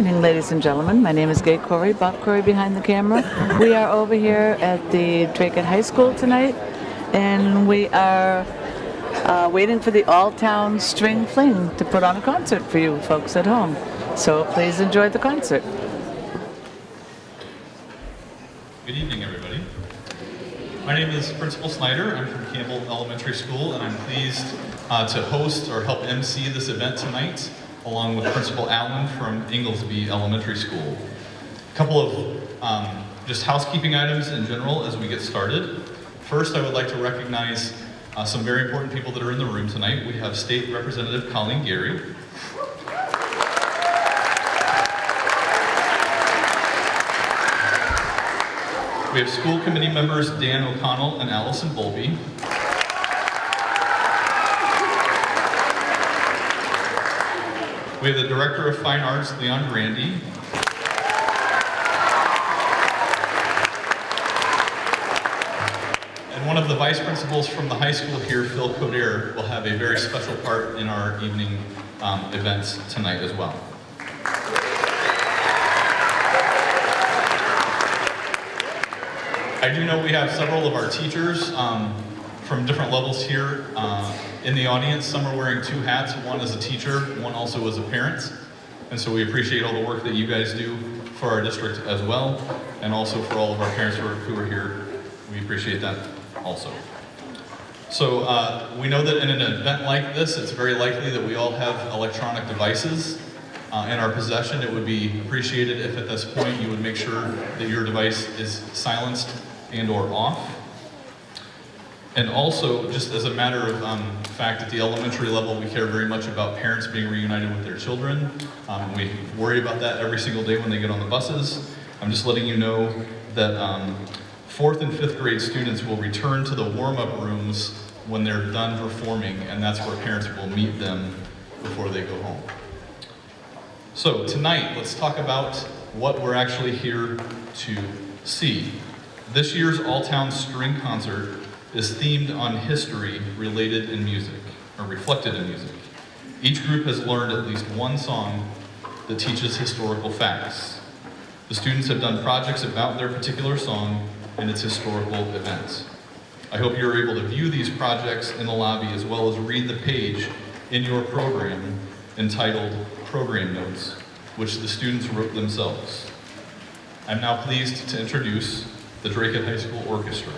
evening, ladies and gentlemen. My name is Gay Corey, Bob Corey behind the camera. We are over here at the Dracut High School tonight, and we are waiting for the All-Town String Fling to put on a concert for you folks at home. So please enjoy the concert. Good evening, everybody. My name is Principal Snyder. I'm from Campbell Elementary School, and I'm pleased to host or help MC this event tonight, along with Principal Allen from Inglesby Elementary School. A couple of just housekeeping items in general as we get started. First, I would like to recognize some very important people that are in the room tonight. We have State Representative Colleen Gary. We have school committee members Dan O'Connell and Allison Bolby. We have the Director of Fine Arts, Leon Grandy. And one of the vice principals from the high school here, Phil Coder, will have a very special part in our evening events tonight as well. I do know we have several of our teachers from different levels here in the audience. Some are wearing two hats. One is a teacher, one also is a parent. And so we appreciate all the work that you guys do for our district as well, and also for all of our parents who are here. We appreciate that also. So we know that in an event like this, it's very likely that we all have electronic devices in our possession. It would be appreciated if at this point you would make sure that your device is silenced and or off. And also, just as a matter of fact, at the elementary level, we care very much about parents being reunited with their children. We worry about that every single day when they get on the buses. I'm just letting you know that 4th and 5th grade students will return to the warm-up rooms when they're done performing, and that's where parents will meet them before they go home. So tonight, let's talk about what we're actually here to see. This year's All-Town String Concert is themed on history related in music, or reflected in music. Each group has learned at least one song that teaches historical facts. The students have done projects about their particular song and its historical events. I hope you're able to view these projects in the lobby as well as read the page in your program entitled Program Notes, which the students wrote themselves. I'm now pleased to introduce the Dracut High School Orchestra.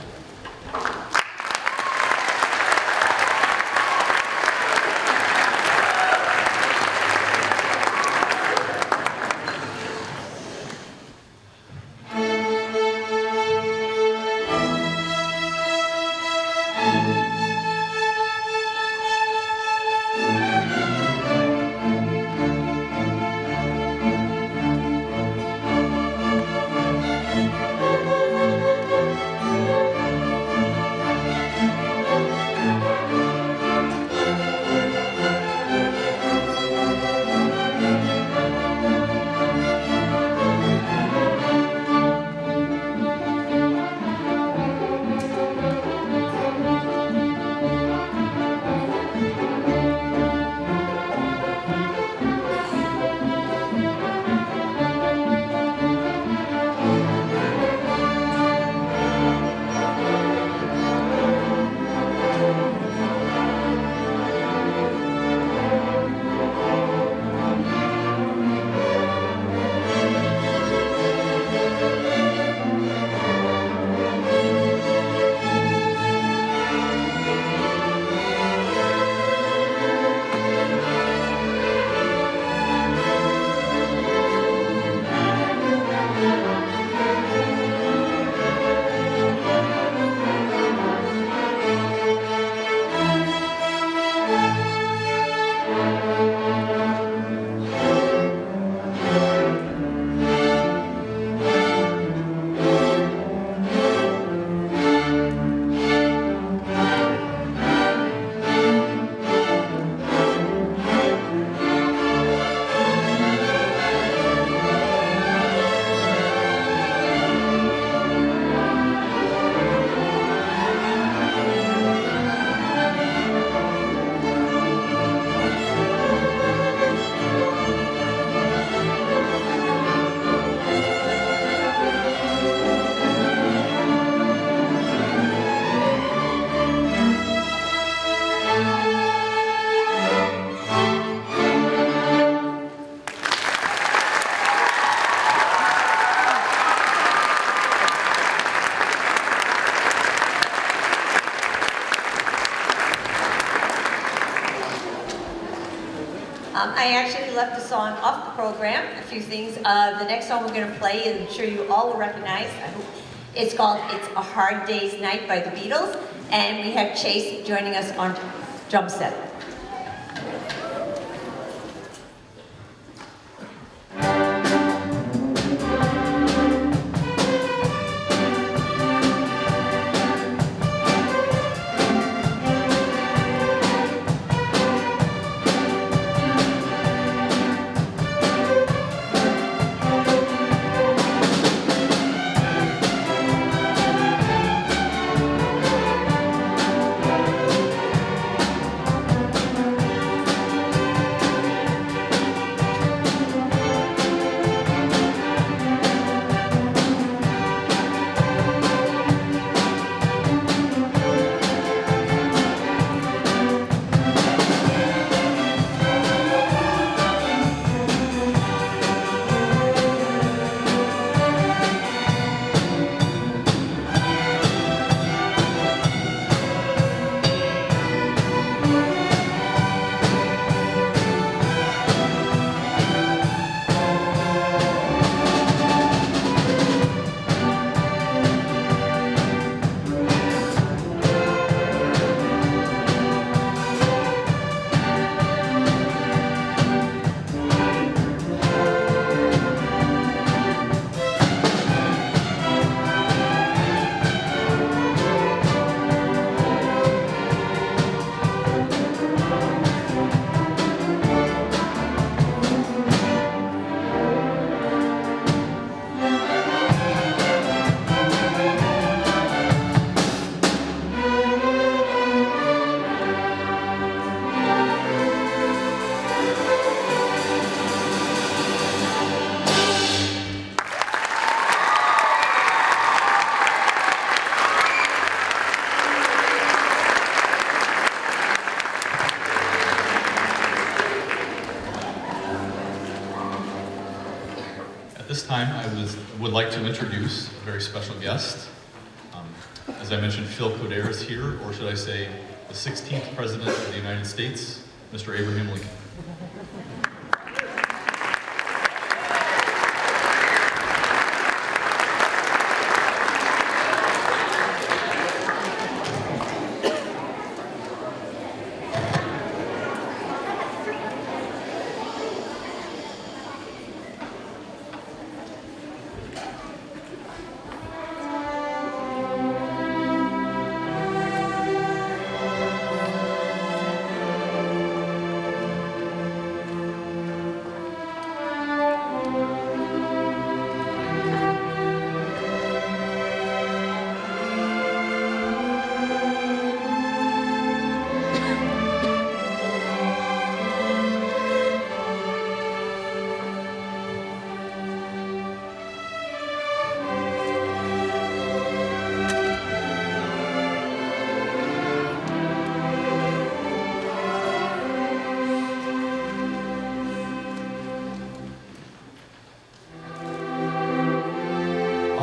I actually left a song off the program, a few things. The next song we're going to play, I'm sure you all will recognize. I hope. It's called It's a Hard Day's Night by the Beatles, and we have Chase joining us on drum set. At this time, I would like to introduce a very special guest. As I mentioned, Phil Coderre is here, or should I say, the 16th President of the United States, Mr. Abraham Lincoln.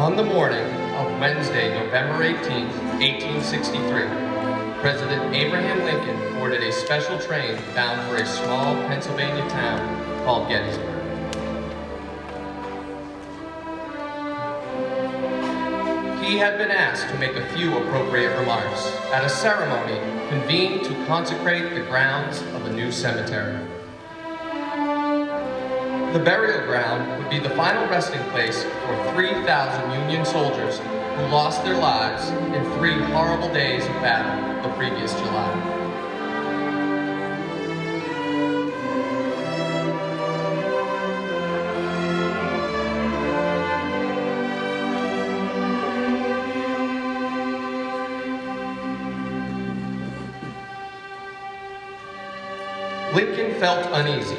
On the morning of Wednesday, November 18, 1863, President Abraham Lincoln boarded a special train bound for a small Pennsylvania town called Gettysburg. He had been asked to make a few appropriate remarks at a ceremony convened to consecrate the grounds of a new cemetery. The burial ground would be the final resting place for 3,000 Union soldiers who lost their lives in 3 horrible days of battle the previous July. Lincoln felt uneasy.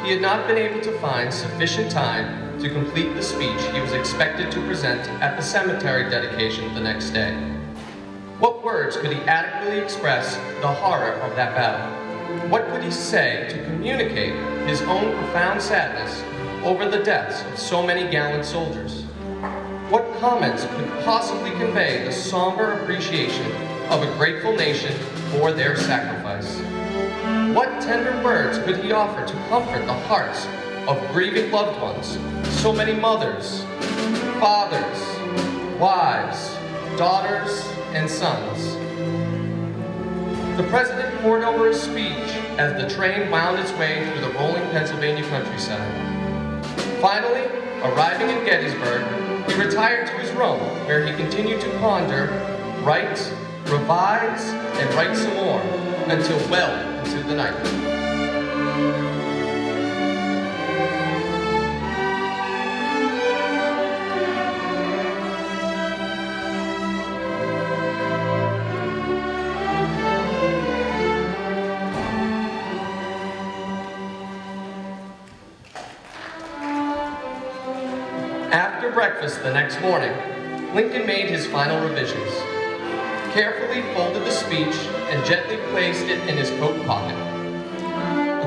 He had not been able to find sufficient time to complete the speech he was expected to present at the cemetery dedication the next day. What words could he adequately express the horror of that battle? What could he say to communicate his own profound sadness over the deaths of so many gallant soldiers? What comments could possibly convey the somber appreciation of a grateful nation for their sacrifice? What tender words could he offer to comfort the hearts of grieving loved ones? So many mothers, fathers, wives, daughters, and sons. The president poured over his speech as the train wound its way through the rolling Pennsylvania countryside. Finally, arriving in Gettysburg, he retired to his room, where he continued to ponder, write, revise, and write some more, until well into the night. After breakfast the next morning, Lincoln made his final revisions, carefully folded the speech, and gently placed it in his coat pocket.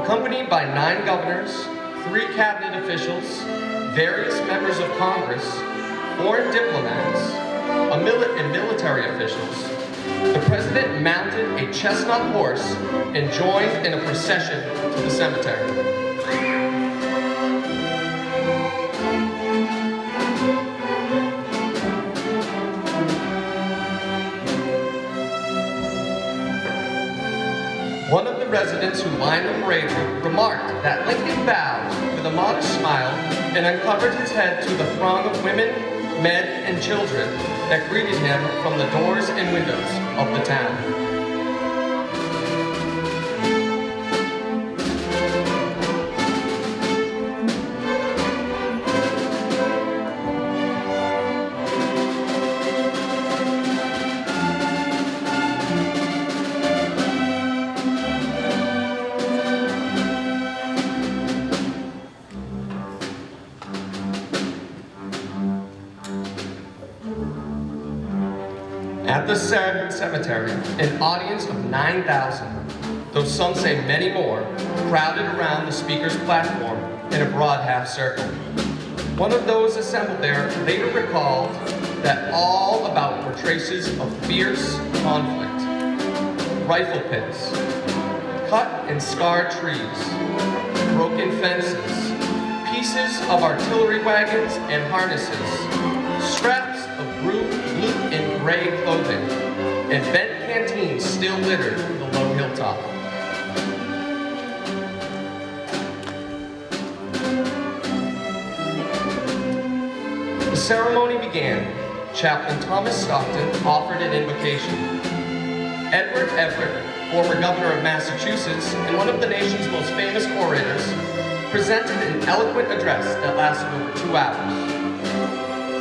Accompanied by 9 governors, 3 cabinet officials, various members of Congress, foreign diplomats, and military officials, the president mounted a chestnut horse and joined in a procession to the cemetery. One of the residents who lined the parade route remarked that Lincoln bowed with a modest smile and uncovered his head to the throng of women, men, and children that greeted him from the doors and windows of the town. At the cemetery, an audience of 9,000, though some say many more, crowded around the speaker's platform in a broad half circle. One of those assembled there later recalled that all about were traces of fierce conflict, rifle pits, cut and scarred trees, broken fences, pieces of artillery wagons and harnesses, scraps of blue and gray clothing, and bent canteens still littered the low hilltop. The ceremony began. Chaplain Thomas Stockton offered an invocation. Edward Everett, former governor of Massachusetts and one of the nation's most famous orators, presented an eloquent address that lasted over 2 hours.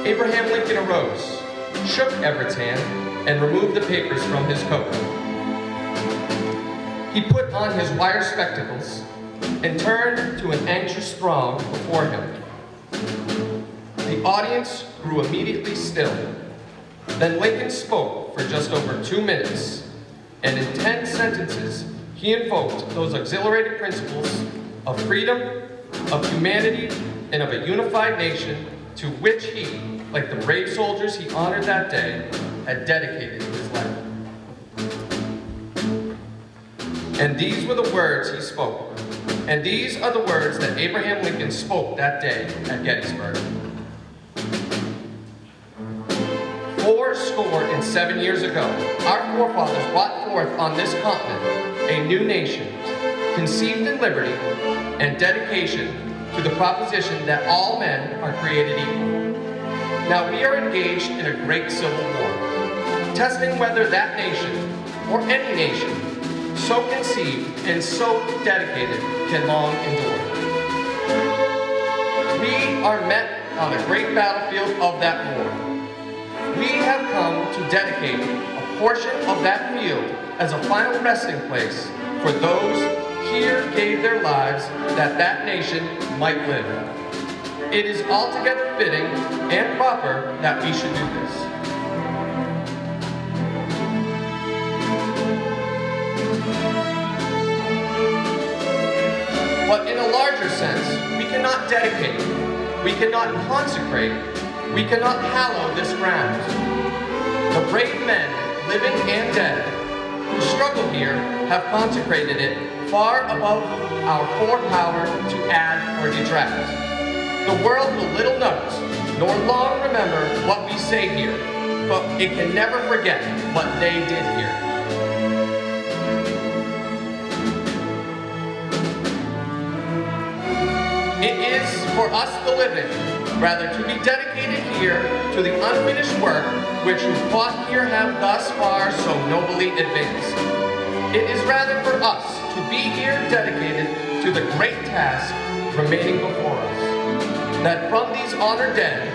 Abraham Lincoln arose, shook Everett's hand, and removed the papers from his coat. He put on his wire spectacles and turned to an anxious throng before him. The audience grew immediately still. Then Lincoln spoke for just over 2 minutes, and in 10 sentences, he invoked those exhilarating principles of freedom, of humanity, and of a unified nation to which he, like the brave soldiers he honored that day, had dedicated his life. And these were the words he spoke. And these are the words that Abraham Lincoln spoke that day at Gettysburg. 407 years ago, our forefathers brought forth on this continent a new nation, conceived in liberty and dedication to the proposition that all men are created equal. Now we are engaged in a great civil war, testing whether that nation, or any nation, so conceived and so dedicated can long endure. We are met on a great battlefield of that war. We have come to dedicate a portion of that field as a final resting place for those here gave their lives that that nation might live. It is altogether fitting and proper that we should do this. But in a larger sense, we cannot dedicate, we cannot consecrate, we cannot hallow this ground. The brave men, living and dead, who struggle here have consecrated it far above our forepower to add or detract. The world will little note, nor long remember what we say here, but it can never forget what they did here. It is for us the living, rather to be dedicated here to the unfinished work which you fought here have thus far so nobly advanced. It is rather for us to be here dedicated to the great task remaining before us, that from these honored dead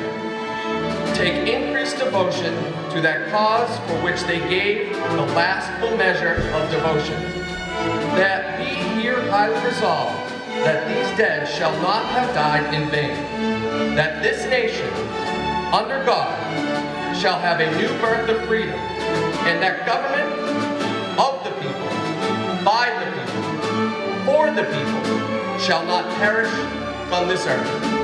take increased devotion to that cause for which they gave the last full measure of devotion, that we here highly resolve that these dead shall not have died in vain, that this nation, under God, shall have a new birth of freedom, and that government of the people, by the people, for the people, shall not perish from this earth.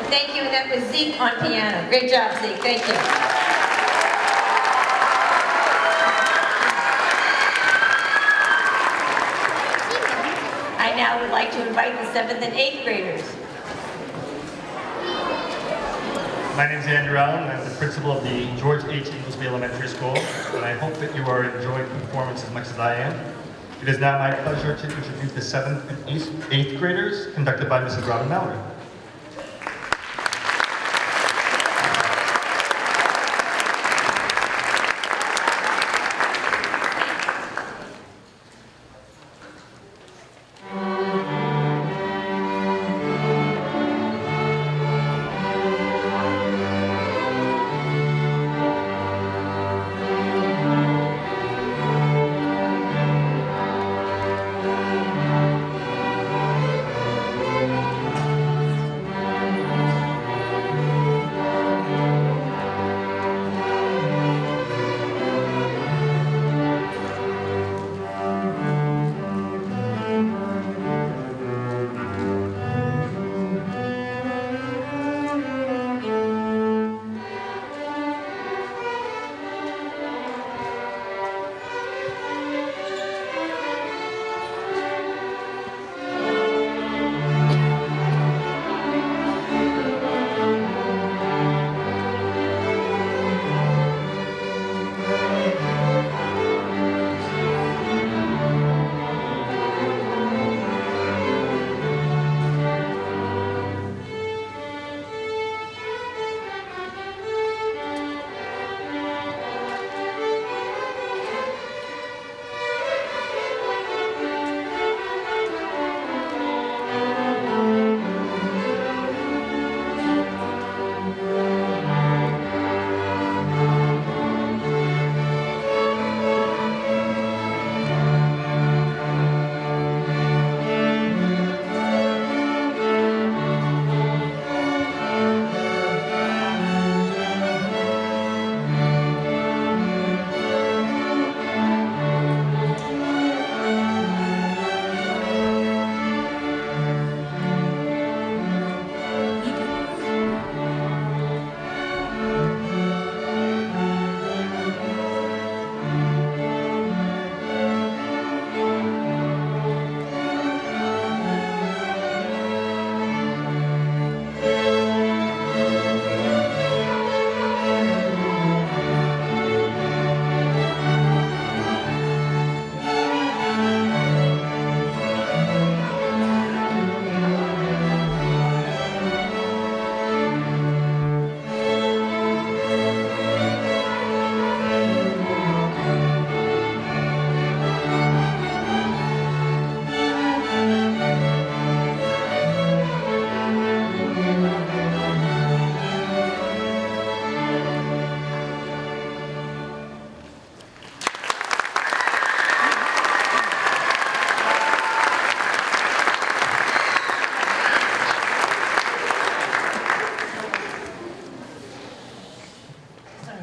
Thank you, and that was Zeke on piano. Great job, Zeke. Thank you. I now would like to invite the 7th and 8th graders. My name is Andrew Allen, and I'm the principal of the George H. Inglesby Elementary School, and I hope that you are enjoying the performance as much as I am. It is now my pleasure to introduce the 7th and 8th graders, conducted by Mrs. Robin Mallory.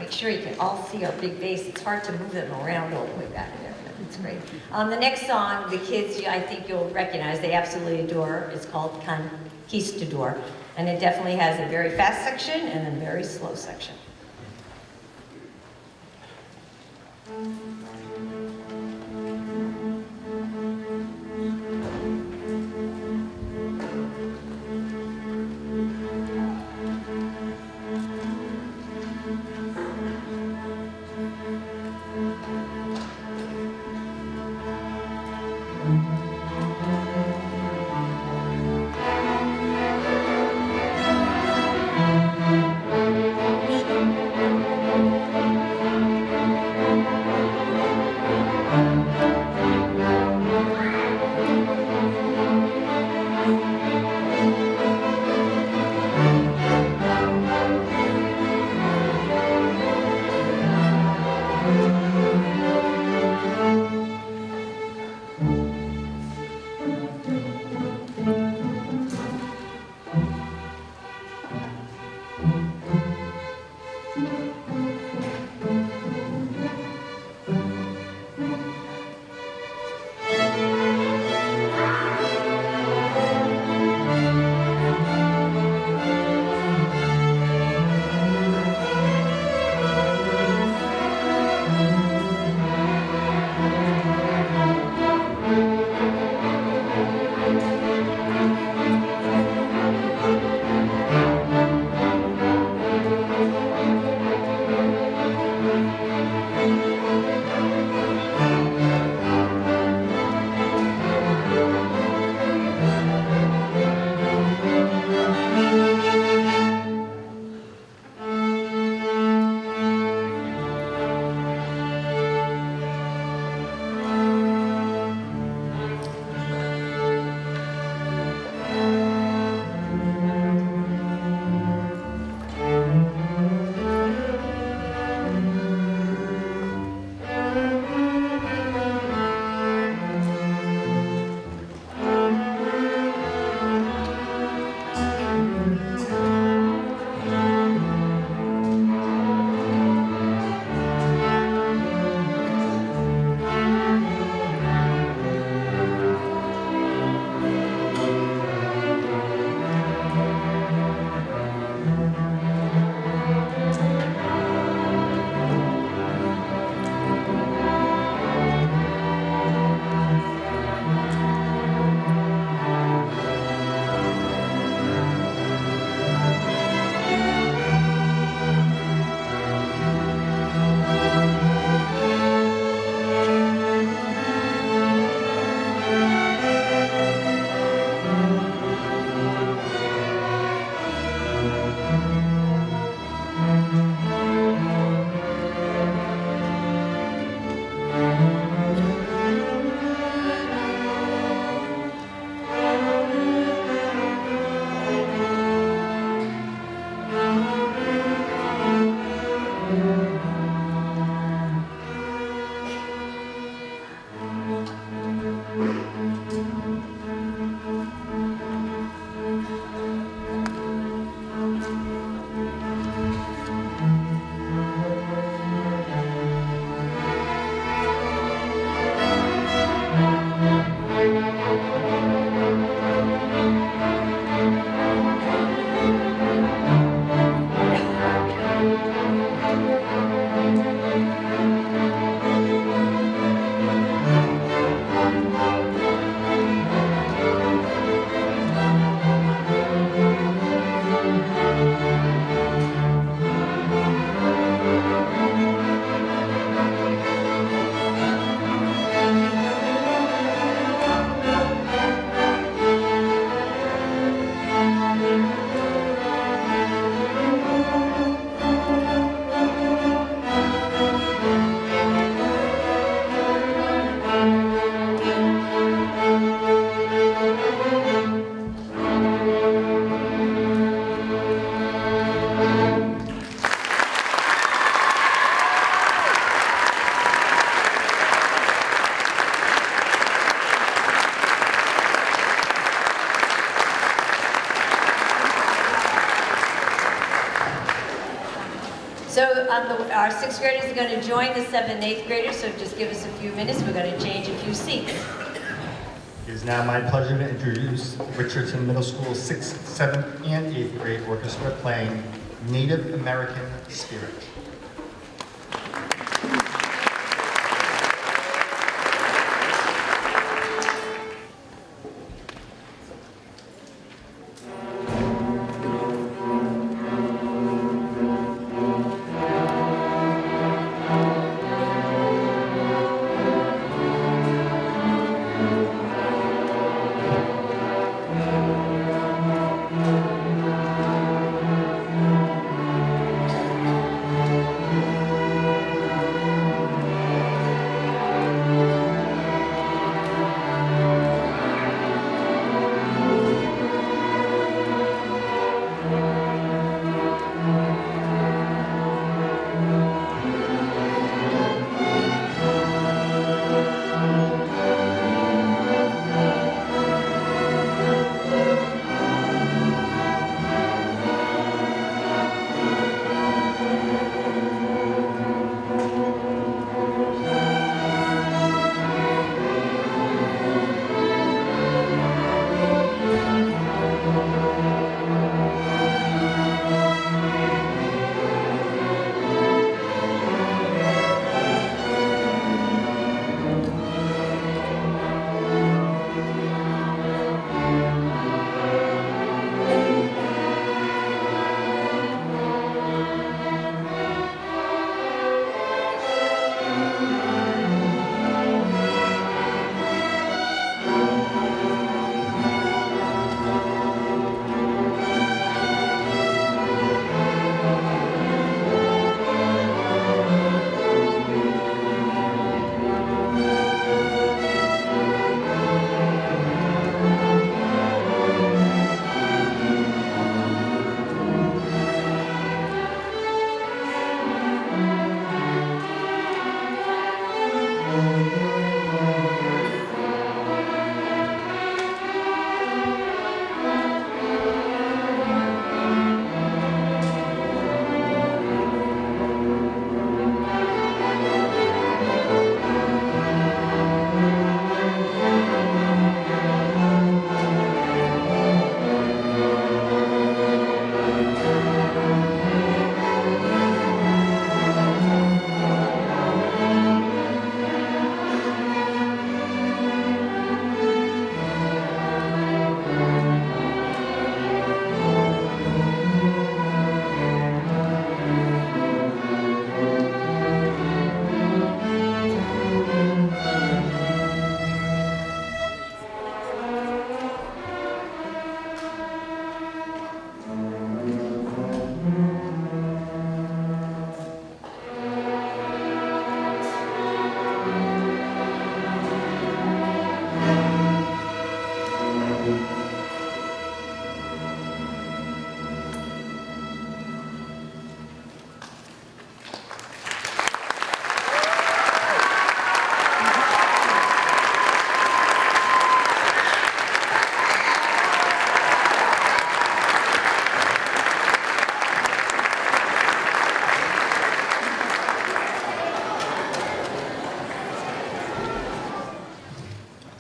Sure you can all see our big bass. It's hard to move them around all the way back there, but it's great. The next song, the kids, I think you'll recognize, they absolutely adore. It's called Conquistador, and it definitely has a very fast section and a very slow section. So our 6th graders are going to join the 7th and 8th graders, so just give us a few minutes. We're going to change a few seats. It is now my pleasure to introduce Richardson Middle School 6th, 7th, and 8th grade orchestra playing Native American Spirit.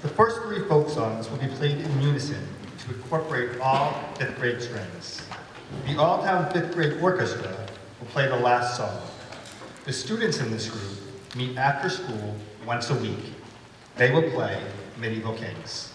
The first three folk songs will be played in unison to incorporate all 5th grade strings. The All-Town 5th grade orchestra will play the last song. The students in this group meet after school once a week. They will play Medieval Kings.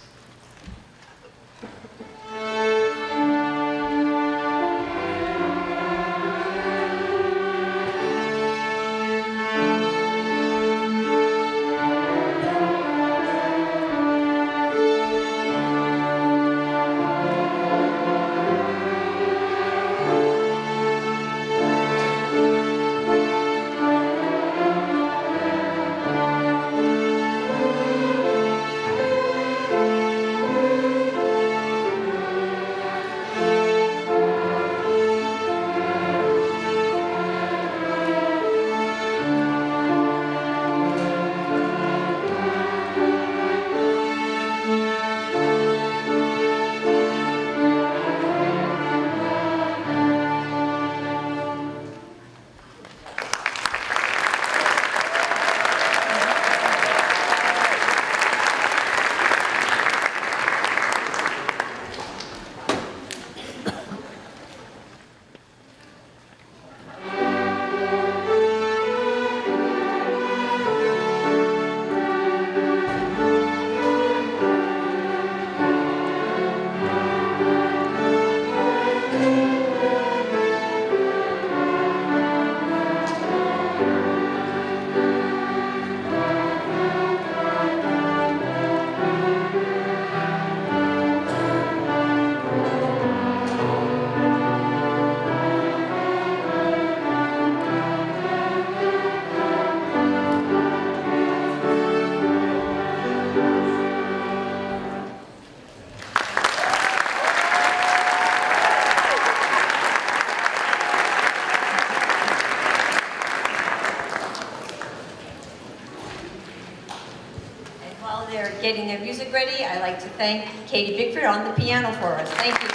getting their music ready, I'd like to thank Katie Bickford on the piano for us. Thank you.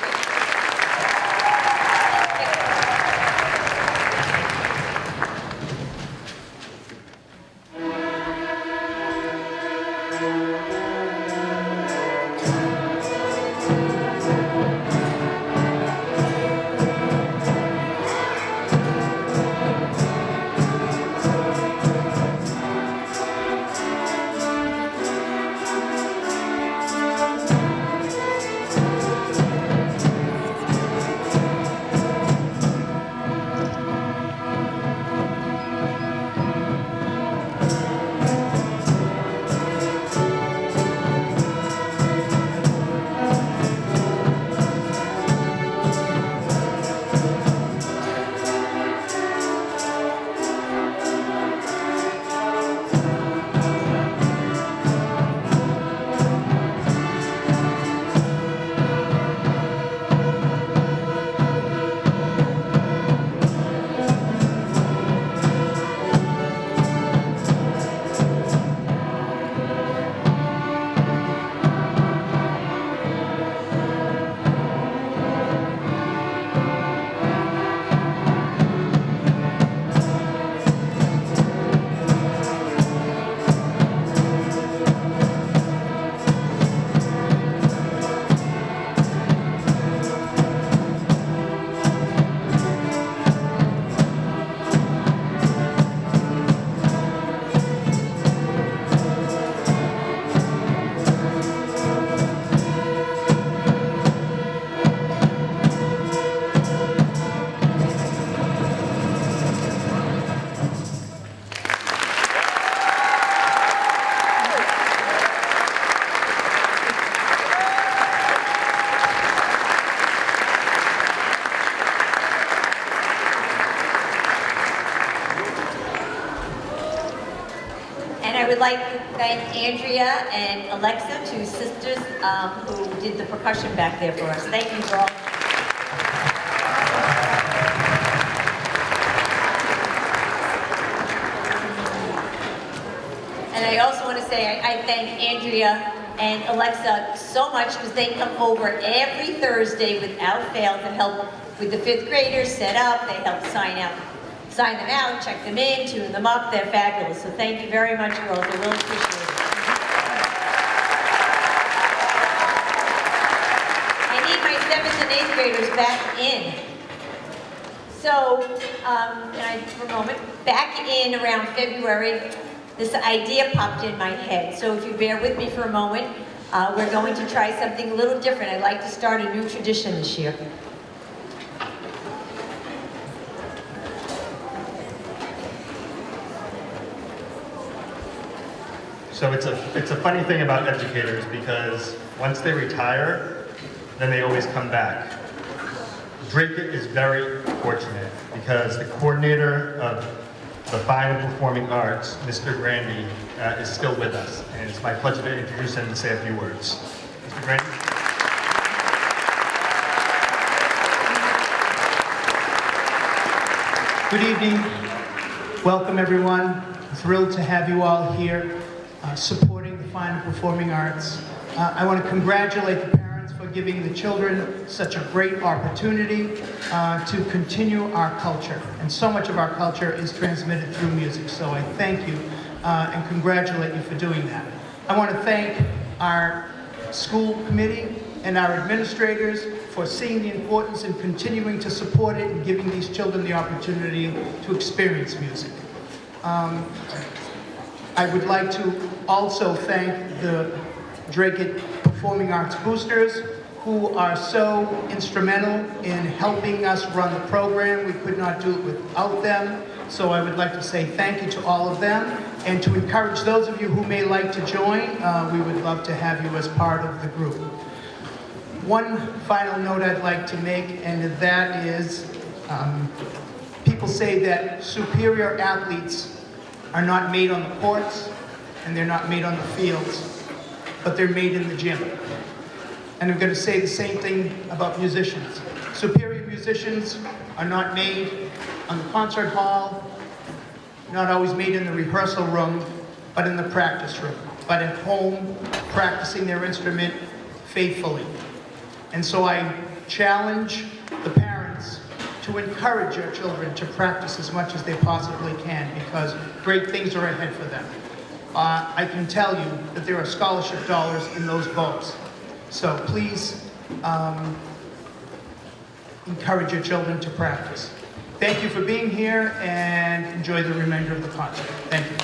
I would like to thank Andrea and Alexa, two sisters who did the percussion back there for us. Thank you, girl. And I also want to say I thank Andrea and Alexa so much because they come over every Thursday without fail to help with the 5th graders set up. They help sign them out, check them in, tune them up. They're fabulous. So thank you very much, girls. I really appreciate it. I need my 7th and 8th graders back in. So, for a moment, back in around February, this idea popped in my head. So if you bear with me for a moment, we're going to try something a little different. I'd like to start a new tradition this year. So it's a funny thing about educators because once they retire, then they always come back. Dracut is very fortunate because the coordinator of the Fine and Performing Arts, Mr. Grandy, is still with us. And it's my pleasure to introduce him and say a few words. Mr. Grandy? Good evening. Welcome, everyone. Thrilled to have you all here supporting the Fine and Performing Arts. I want to congratulate the parents for giving the children such a great opportunity to continue our culture. And so much of our culture is transmitted through music. So I thank you and congratulate you for doing that. I want to thank our school committee and our administrators for seeing the importance and continuing to support it and giving these children the opportunity to experience music. I would like to also thank the Dracut Performing Arts Boosters who are so instrumental in helping us run the program. We could not do it without them. So I would like to say thank you to all of them and to encourage those of you who may like to join. We would love to have you as part of the group. One final note I'd like to make, and that is people say that superior athletes are not made on the courts and they're not made on the fields, but they're made in the gym. And I'm going to say the same thing about musicians. Superior musicians are not made on the concert hall, not always made in the rehearsal room, but in the practice room, but at home, practicing their instrument faithfully. And so I challenge the parents to encourage your children to practice as much as they possibly can, because great things are ahead for them. I can tell you that there are scholarship dollars in those bows. So please encourage your children to practice. Thank you for being here, and enjoy the remainder of the concert. Thank you.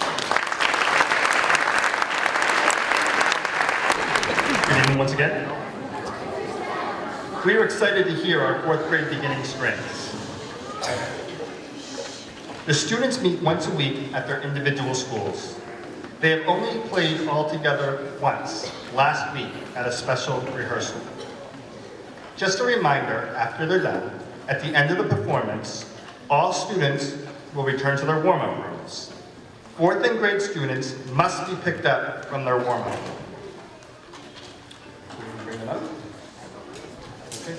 Good evening once again. We are excited to hear our 4th grade beginning strings. The students meet once a week at their individual schools. They have only played all together once, last week, at a special rehearsal. Just a reminder, after they're done, at the end of the performance, all students will return to their warm-up rooms. 4th and grade students must be picked up from their warm-up. Bring them up. Okay.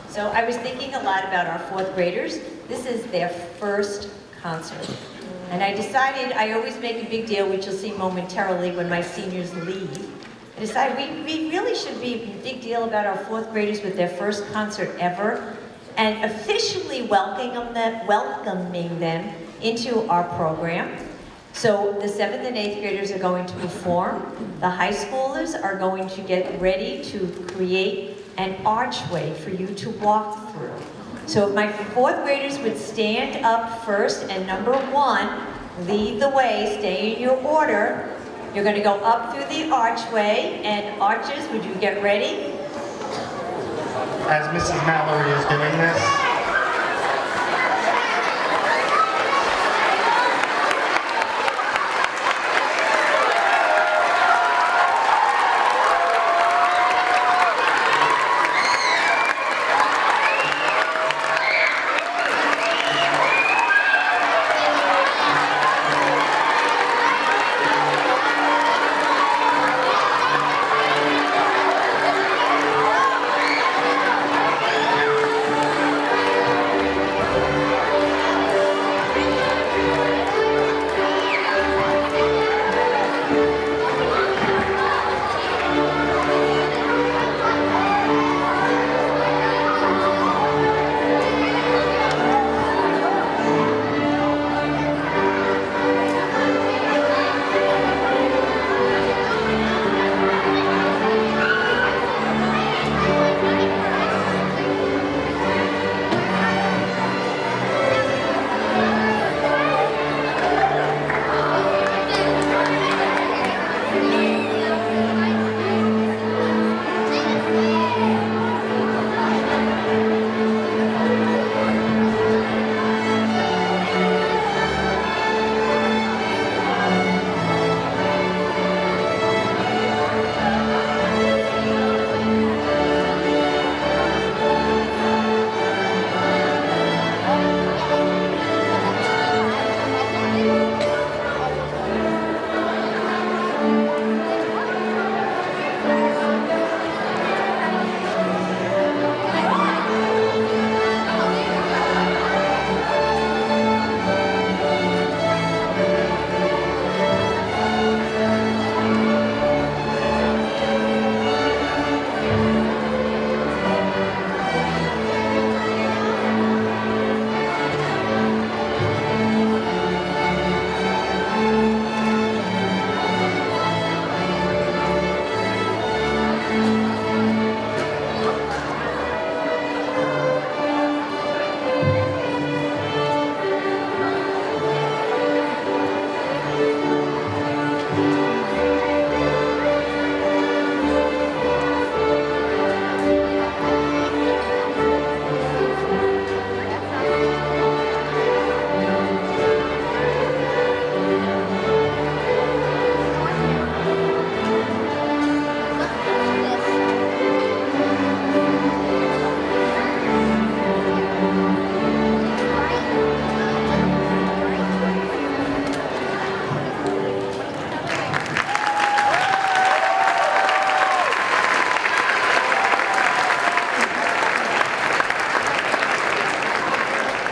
So I was thinking a lot about our 4th graders. This is their first concert. And I decided, I always make a big deal, which you'll see momentarily when my seniors leave. I decided we really should be a big deal about our 4th graders with their first concert ever, and officially welcoming them into our program. So the 7th and 8th graders are going to perform. The high schoolers are going to get ready to create an archway for you to walk through. So if my 4th graders would stand up first, and number 1, lead the way, stay in your order. You're going to go up through the archway, and archers, would you get ready? As Mrs. Mallory is doing this,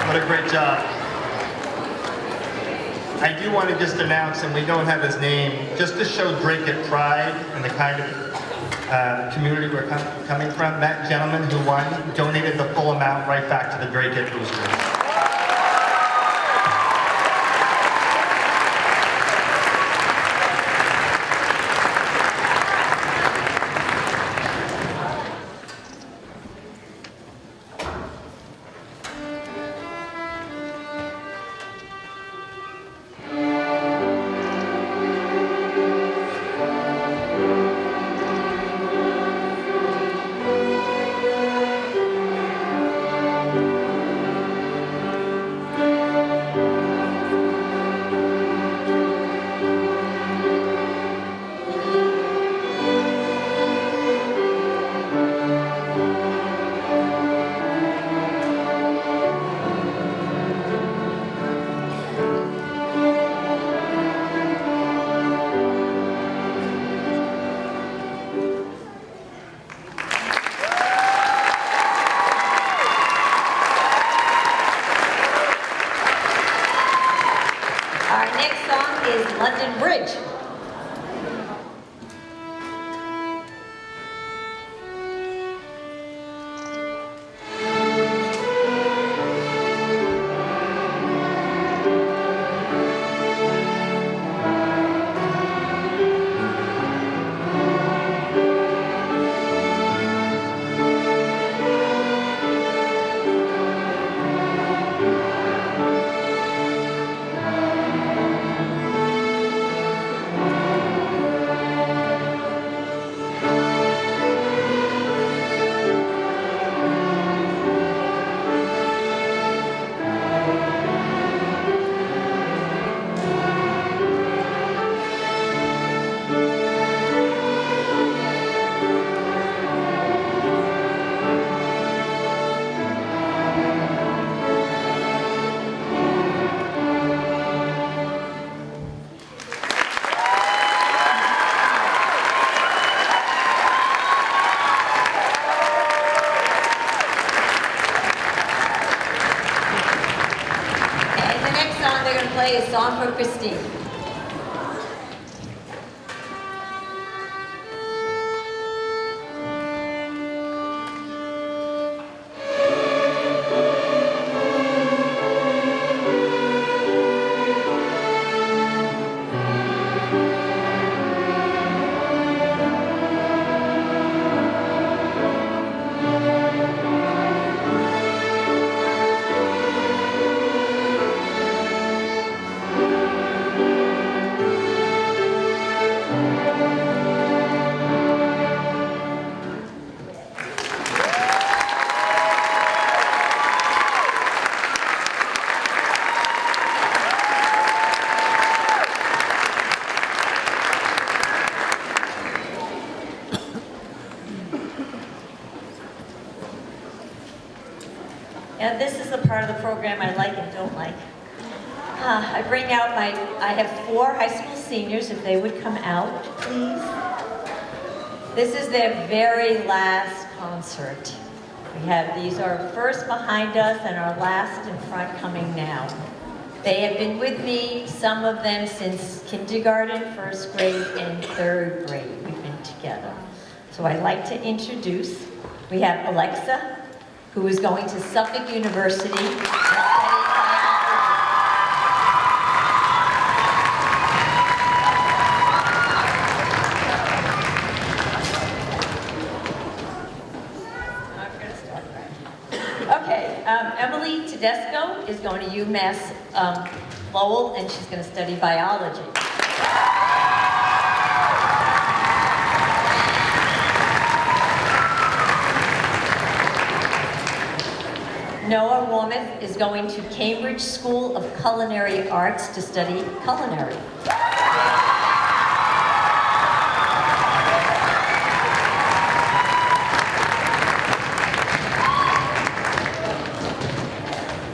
what a great job. I do want to just announce, and we don't have his name, just to show Dracut pride and the kind of community we're coming from, that gentleman who won donated the full amount right back to the Dracut boosters. A song for Christine. And this is the part of the program I like and don't like. I bring out I have 4 high school seniors, if they would come out, please. This is their very last concert. These are first behind us and our last in front coming now. They have been with me, some of them since kindergarten, 1st grade, and 3rd grade. We've been together. So I'd like to introduce, we have Alexa, who is going to Suffolk University. Okay, Emily Tedesco is going to UMass Lowell, and she's going to study biology. Noah Womath is going to Cambridge School of Culinary Arts to study culinary.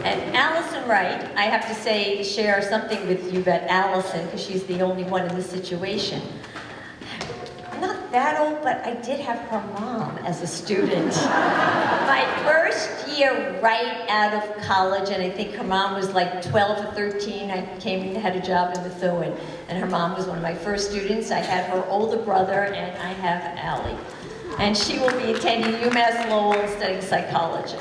And Allison Wright, I have to say, share something with you about Allison, because she's the only one in this situation. I'm not that old, but I did have her mom as a student. My first year right out of college, and I think her mom was like 12 or 13, I came and had a job in Methuen, and her mom was one of my first students. I had her older brother, and I have Allie. And she will be attending UMass Lowell and studying psychology.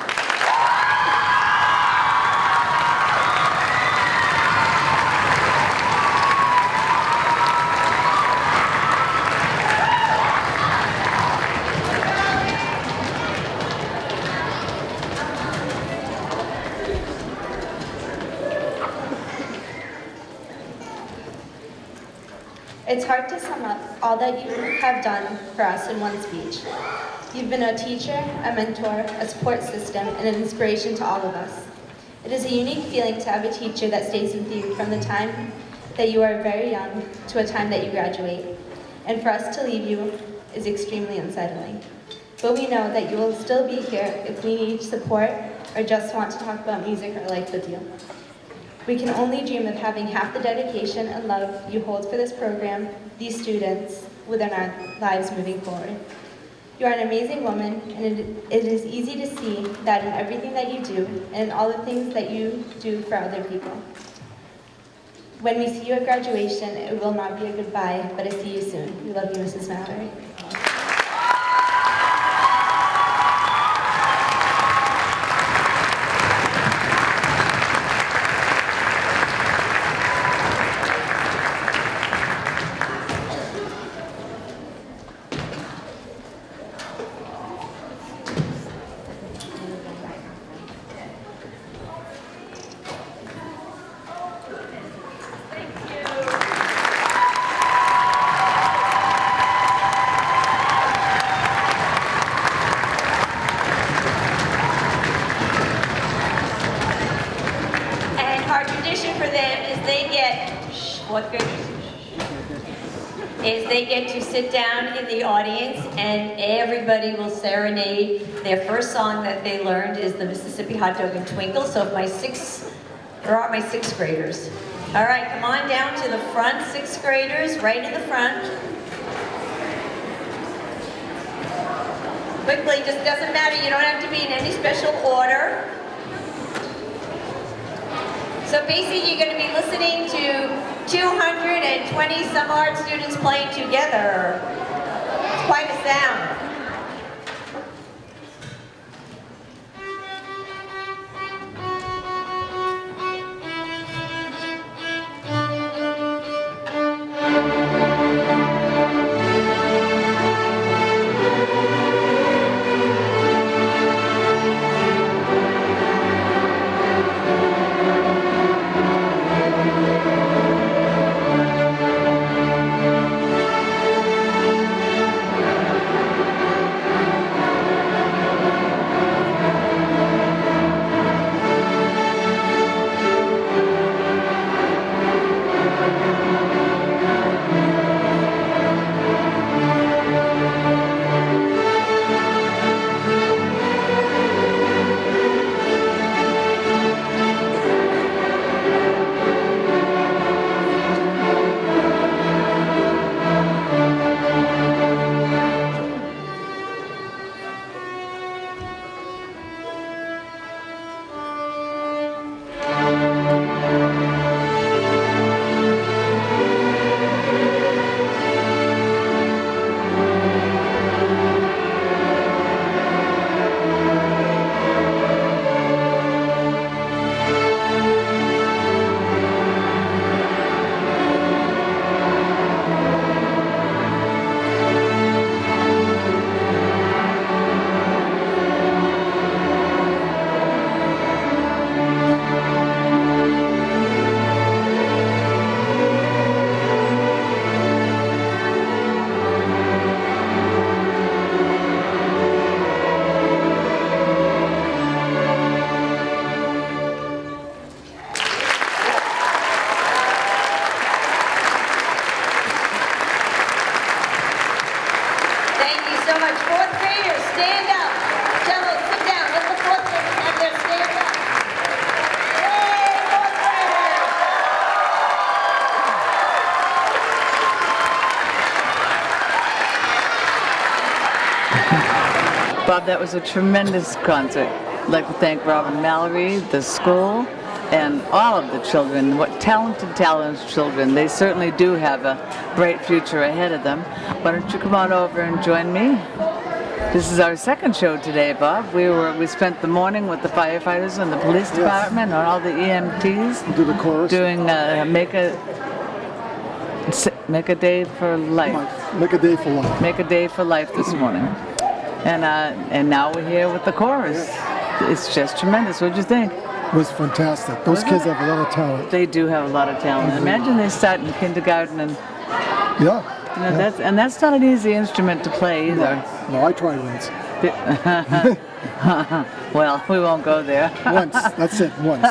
It's hard to sum up all that you have done for us in one speech. You've been a teacher, a mentor, a support system, and an inspiration to all of us. It is a unique feeling to have a teacher that stays with you from the time that you are very young to a time that you graduate. And for us to leave you is extremely unsettling. But we know that you will still be here if we need support or just want to talk about music or life with you. We can only dream of having half the dedication and love you hold for this program, these students, within our lives moving forward. You are an amazing woman, and it is easy to see that in everything that you do and in all the things that you do for other people. When we see you at graduation, it will not be a goodbye, but a see you soon. We love you, Mrs. Mallory. They get to sit down in the audience and everybody will serenade. Their first song that they learned is the Mississippi Hot Dog and Twinkle. So if my sixth graders. All right, come on down to the front, sixth graders, right in the front. Quickly, just doesn't matter, you don't have to be in any special order. So basically, you're going to be listening to 220 some odd students playing together. It's quite a sound. Bob, that was a tremendous concert. I'd like to thank Robin Mallory, the school, and all of the children. What talented children. They certainly do have a bright future ahead of them. Why don't you come on over and join me? This is our second show today, Bob. We spent the morning with the firefighters and the police department and all the EMTs. Do the chorus. Doing Make a Day for Life. Make a day for life. Make a Day for Life this morning. And now we're here with the chorus. It's just tremendous. What'd you think? It was fantastic. Those kids have a lot of talent. They do have a lot of talent. Imagine they start in kindergarten and Yeah. that's not an easy instrument to play either. No, I tried once. Well, we won't go there. Once. That's it. Once.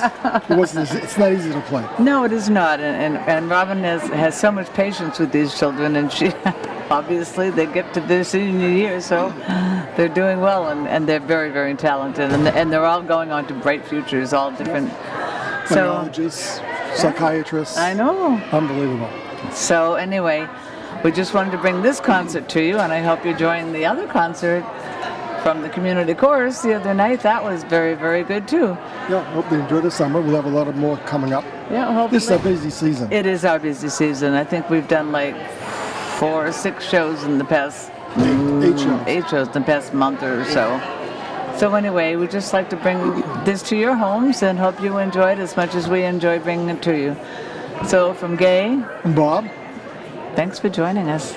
It's not easy to play. No, it is not. And Robin has so much patience with these children, and she obviously they get to their senior year, so they're doing well, and they're very, very talented, and they're all going on to bright futures, all different. Biologists, psychiatrists. I know. Unbelievable. So anyway, we just wanted to bring this concert to you, and I hope you're enjoying the other concert from the community chorus the other night. That was very, very good too. Yeah, hope they enjoy the summer. We'll have a lot of more coming up. Yeah, hopefully. This is our busy season. It is our busy season. I think we've done like 4 or 6 shows in the past 8 shows. 8 shows in the past month or so. So anyway, we'd just like to bring this to your homes and hope you enjoy it as much as we enjoy bringing it to you. So from Gay, And Bob? thanks for joining us.